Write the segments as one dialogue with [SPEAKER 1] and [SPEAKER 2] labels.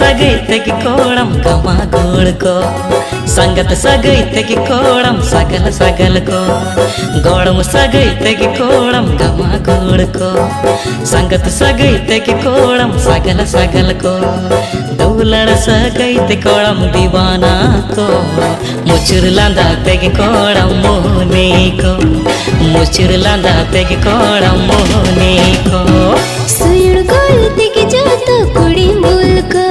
[SPEAKER 1] सगैतगी कोड़म गमा गोड़ को संगत सगैतगी कोड़म सगल सगल को गोड़म सगैतगी कोड़म गमा गोड़ को संगत सगैतगी कोड़म सगल सगल को दौलड़ सगैत कोड़म दीवाना को मुचुर लांदा तेगी कोड़म मोहनी को मुचुर लांदा तेगी कोड़म मोहनी को
[SPEAKER 2] सुयुड़ गोल तेगी जातो कुड़ी मूल को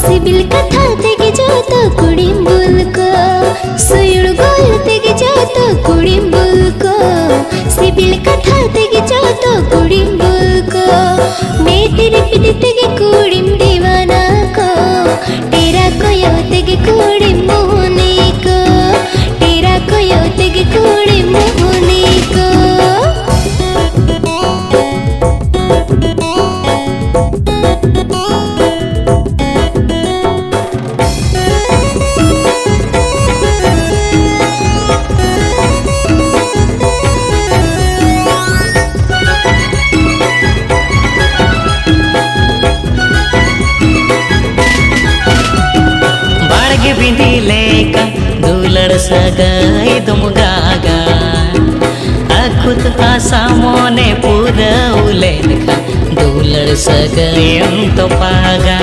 [SPEAKER 2] सिबिल कथा तेगी जातो कुड़ी मूल को सुयुड़ गोल तेगी जातो कुड़ी मूल को सिबिल कथा तेगी जातो कुड़ी मूल को मैं तेरे पिट तेगी कुड़ी दीवाना को तेरा कोयो तेगी कुड़ी मोहनी को तेरा कोयो तेगी कुड़ी मोहनी को
[SPEAKER 1] बिंदी लेका दूलड़ सगाई तुम गागा अखुद आसा मोने पूरा उलेन का दूलड़ सगाई तो पागा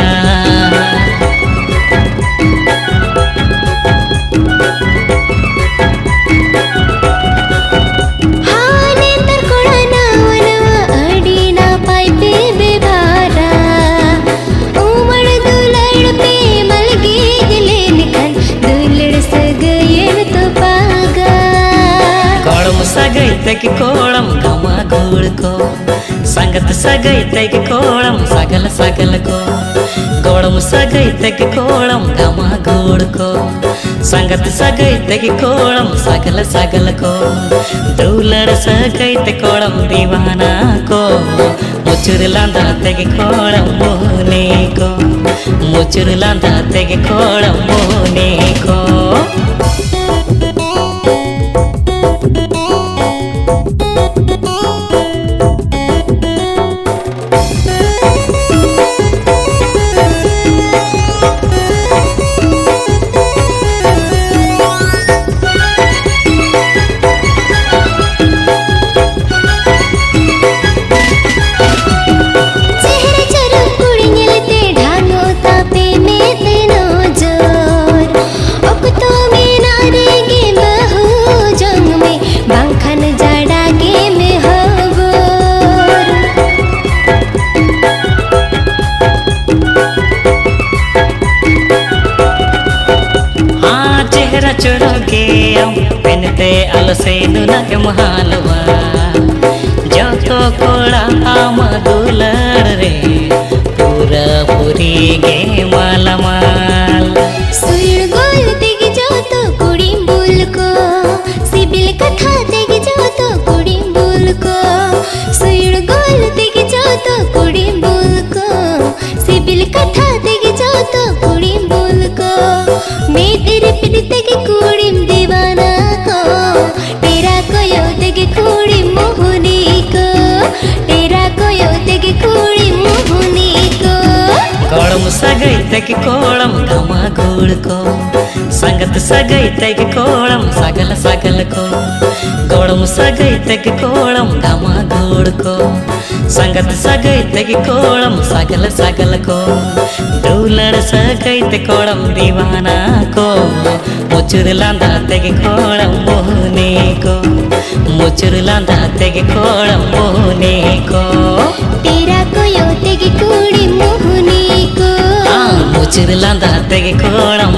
[SPEAKER 1] सगैतगी कोड़म गमा गोड़ को संगत सगैतगी कोड़म सगल सगल को गोड़म सगैतगी कोड़म गमा गोड़ को संगत सगैतगी कोड़म सगल सगल को दौलड़ सगैत कोड़म दीवाना को मुचुर लांदा तेगी कोड़म मोहनी को मुचुर लांदा तेगी कोड़म मोहनी को चुरोगे पेनते अलसेनु नके महालवा जो तो कोड़ा आम दूलड़ रे पूरा पूरी गे माला माल
[SPEAKER 2] सुयुड़ गोल तेगी जातो कुड़ी मूल को सिबिल कथा तेगी जातो कुड़ी मूल को सुयुड़ गोल तेगी जातो कुड़ी मूल को सिबिल कथा तेगी जातो कुड़ी मूल को मैं तेरे पिट तेगी कुड़ी दीवाना को तेरा कोयो तेगी कुड़ी मोहनी को तेरा कोयो तेगी कुड़ी मोहनी को
[SPEAKER 1] कोड़म सगैतगी कोड़म गमा गोड़ को संगत सगैतगी कोड़म सगल सगल को गोड़म सगैतगी कोड़म गमा गोड़ को संगत सगैतगी कोड़म सगल सगल को दौलड़ सगैत कोड़म दीवाना को मुचुर लांदा तेगी कोड़म मोहनी को मुचुर लांदा तेगी कोड़म मोहनी को
[SPEAKER 2] तेरा कोयो तेगी कुड़ी मोहनी को
[SPEAKER 1] मुचुर लांदा तेगी कोड़म